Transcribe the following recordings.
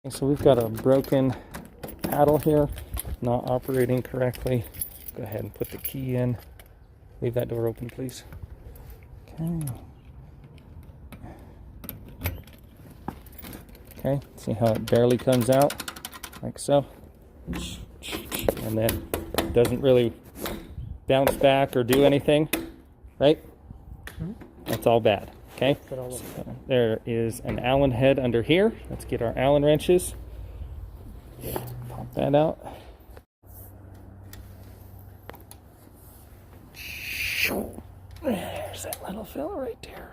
Okay, so we've got a broken paddle here, not operating correctly. Go ahead and put the key in. Leave that door open, please. Okay. Okay, see how it barely comes out, like so. And then it doesn't really bounce back or do anything, right? That's all bad, okay? So there is an Allen head under here. Let's get our Allen wrenches. Pop that out. There's that little fella right there.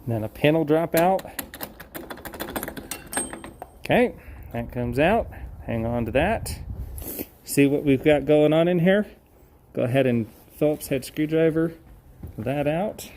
And then a pin will drop out. Okay, that comes out. Hang on to that. See what we've got going on in here? Go ahead and Phillips head screwdriver that out.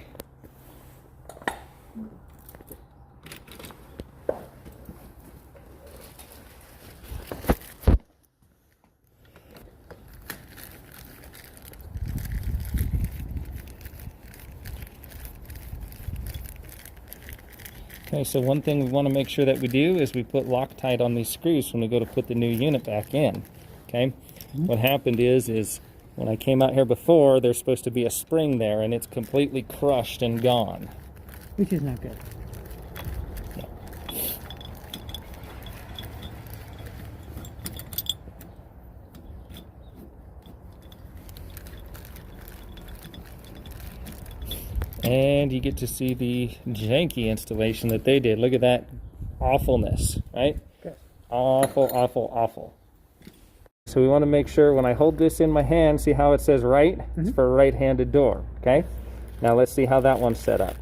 Okay, so one thing we want to make sure that we do is we put Loctite on these screws when we go to put the new unit back in. Okay, what happened is when I came out here before, there's supposed to be a spring there, and it's completely crushed and gone. Which is not good. No. And you get to see the janky installation that they did. Look at that awfulness, right? Okay. Awful, awful, awful. So we want to make sure when I hold this in my hand, see how it says right? It's for a right-handed door, okay? Now let's see how that one's set up.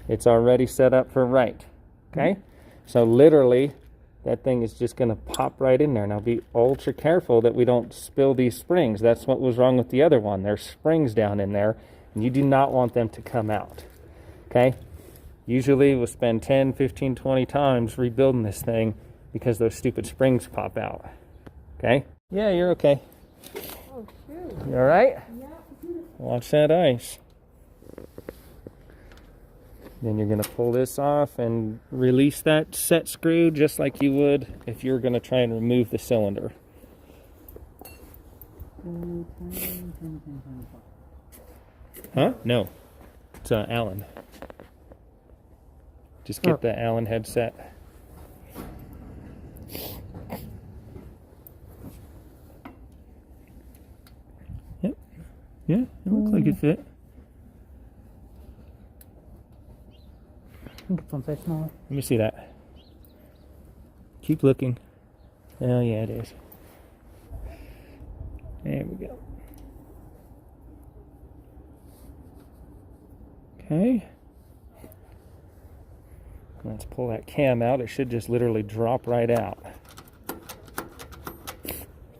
It's already set up for right, okay? So literally, that thing is just going to pop right in there. Now be ultra careful that we don't spill these springs. That's what was wrong with the other one. There's springs down in there, and you do not want them to come out, okay? Usually we'll spend 10, 15, 20 times rebuilding this thing because those stupid springs pop out, okay? Yeah, you're okay. Oh, shoot. You all right? Yeah. Watch that ice. Then you're going to pull this off and release that set screw just like you would if you were going to try and remove the cylinder. Huh? No. It's Allen. Just get the Allen head set. Yep. Yeah, it looks like it fit. I think it's one size smaller. Let me see that. Keep looking. Oh, yeah, it is. There we go. Okay. Let's pull that cam out. It should just literally drop right out.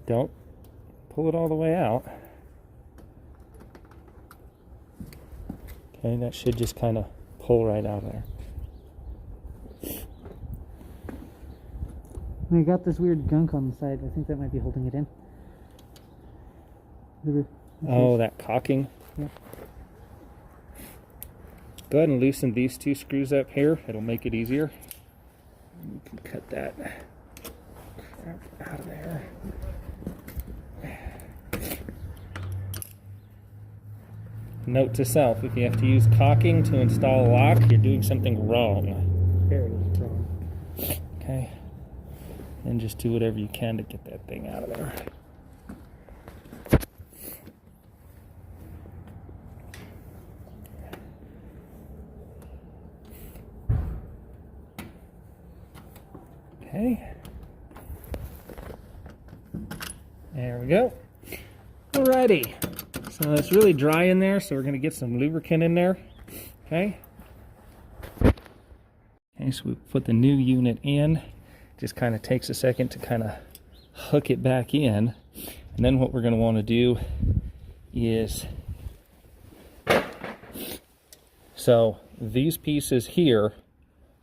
Don't pull it all the way out. Okay, that should just kind of pull right out there. We got this weird gunk on the side. I think that might be holding it in. Oh, that cocking. Yeah. Go ahead and loosen these two screws up here. It'll make it easier. You can cut that crap out of there. Note to self, if you have to use cocking to install a lock, you're doing something wrong. Very wrong. Okay. And just do whatever you can to get that thing out of there. Okay. There we go. Alrighty. So it's really dry in there, so we're going to get some lubricant in there. Okay. Okay, so we put the new unit in. Just kind of takes a second to kind of hook it back in. And then what we're going to want to do is So these pieces here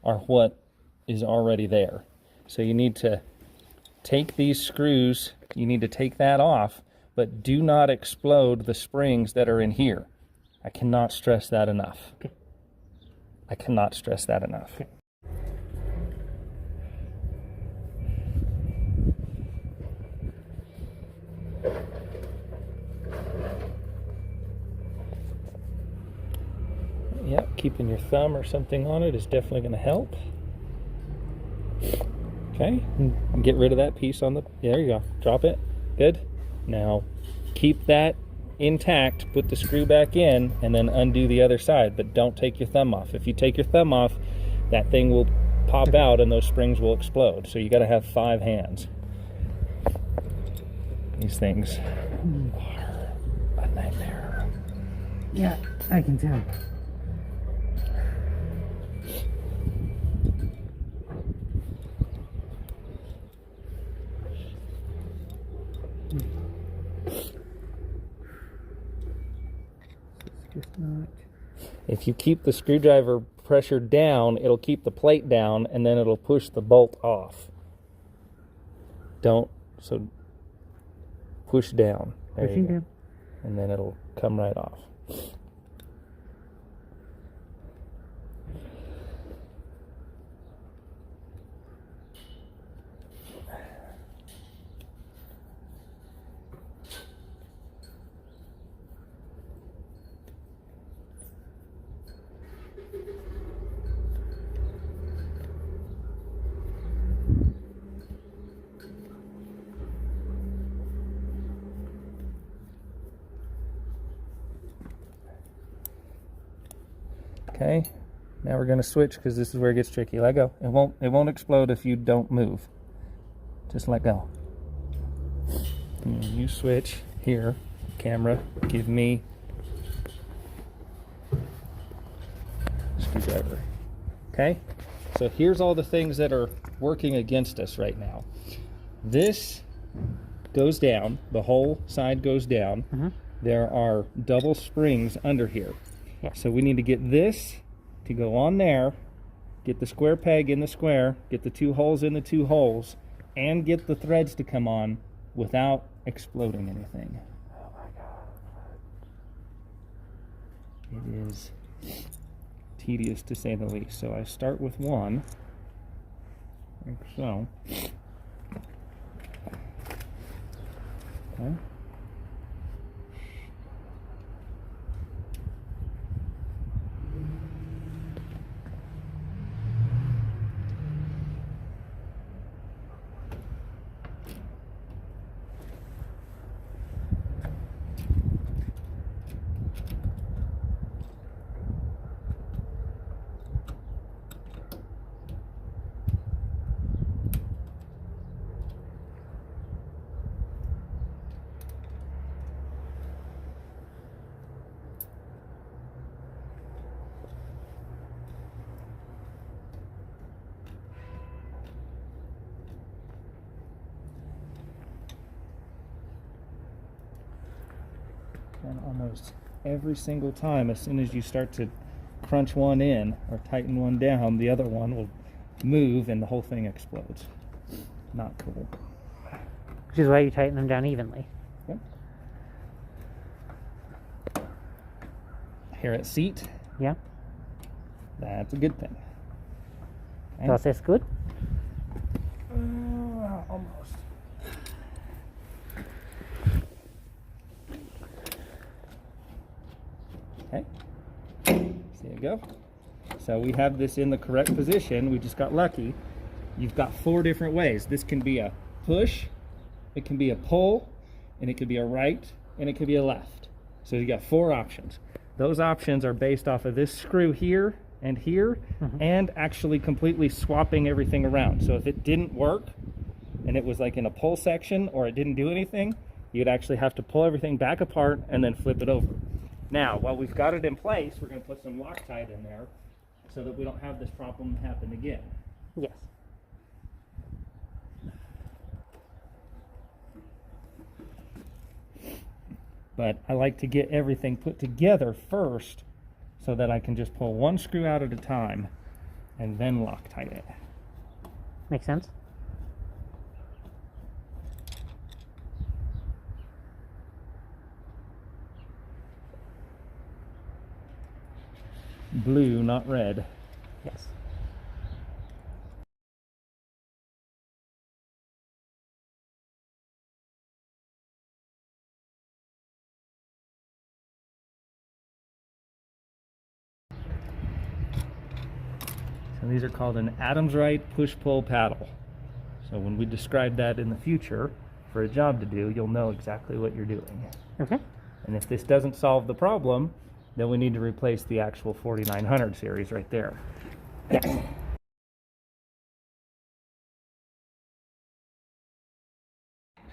are what is already there. So you need to take these screws, you need to take that off, but do not explode the springs that are in here. I cannot stress that enough. Okay. I cannot stress that enough. Okay. Yep, keeping your thumb or something on it is definitely going to help. Okay, and get rid of that piece on the, there you go, drop it, good. Now, keep that intact, put the screw back in, and then undo the other side, but don't take your thumb off. If you take your thumb off, that thing will pop out and those springs will explode. So you got to have 5 hands. These things are a nightmare. Yeah, I can tell. Just not. If you keep the screwdriver pressure down, it'll keep the plate down and then it'll push the bolt off. Don't, so push down. There you Pushing go. down. And then it'll come right off. Okay, now we're going to switch because this is where it gets tricky. Let go. It won't explode if you don't move. Just let go. And you switch here. Camera, give me screwdriver. Okay, so here's all the things that are working against us right now. This goes down. The whole side goes down. Mm-hmm. There are double springs under here. Yeah. So we need to get this to go on there, get the square peg in the square, get the 2 holes in the 2 holes, and get the threads to come on without exploding anything. Oh my God. It is tedious to say the least. So I start with one, like so. Okay. And almost every single time, as soon as you start to crunch one in or tighten one down, the other one will move and the whole thing explodes. Not cool. Which is why you tighten them down evenly. Yep. Here at seat, Yeah. that's a good thing. Okay. Process good? Almost. Okay. There you go. So we have this in the correct position. We just got lucky. You've got 4 different ways. This can be a push, it can be a pull, and it could be a right, and it could be a left. So you got 4 options. Those options are based off of this screw here and here, and actually completely swapping everything around. So if it didn't work, and it was like in a pull section, or it didn't do anything, you'd actually have to pull everything back apart and then flip it over. Now, while we've got it in place, we're going to put some Loctite in there so that we don't have this problem happen again. Yes. But I like to get everything put together first so that I can just pull one screw out at a time and then Loctite it. Makes sense. Blue, not red. Yes. So these are called an Adams Right push-pull paddle. So when we describe that in the future for a job to do, you'll know exactly what you're doing. Okay. And if this doesn't solve the problem, then we need to replace the actual 4900 series right there. Yes.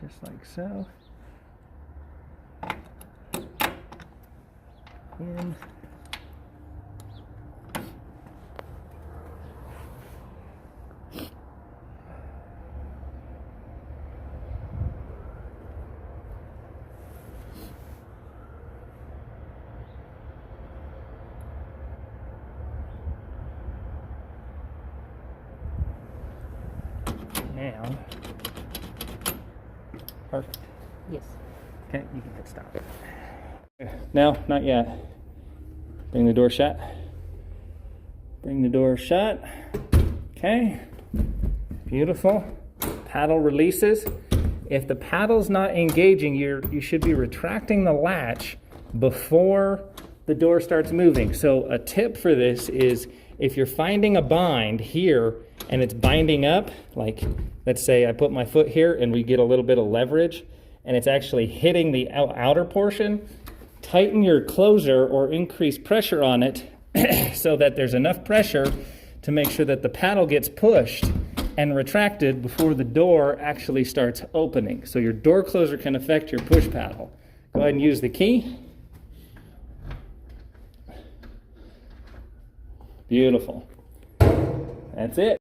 Just like so. In. Now, perfect. Yes. Okay, you can hit stop. No, not yet. Bring the door shut. Bring the door shut. Okay, beautiful. Paddle releases. If the paddle's not engaging, you should be retracting the latch before the door starts moving. So a tip for this is if you're finding a bind here and it's binding up, like let's say I put my foot here and we get a little bit of leverage and it's actually hitting the outer portion, tighten your closer or increase pressure on it so that there's enough pressure to make sure that the paddle gets pushed and retracted before the door actually starts opening. So your door closer can affect your push paddle. Go ahead and use the key. Beautiful. That's it.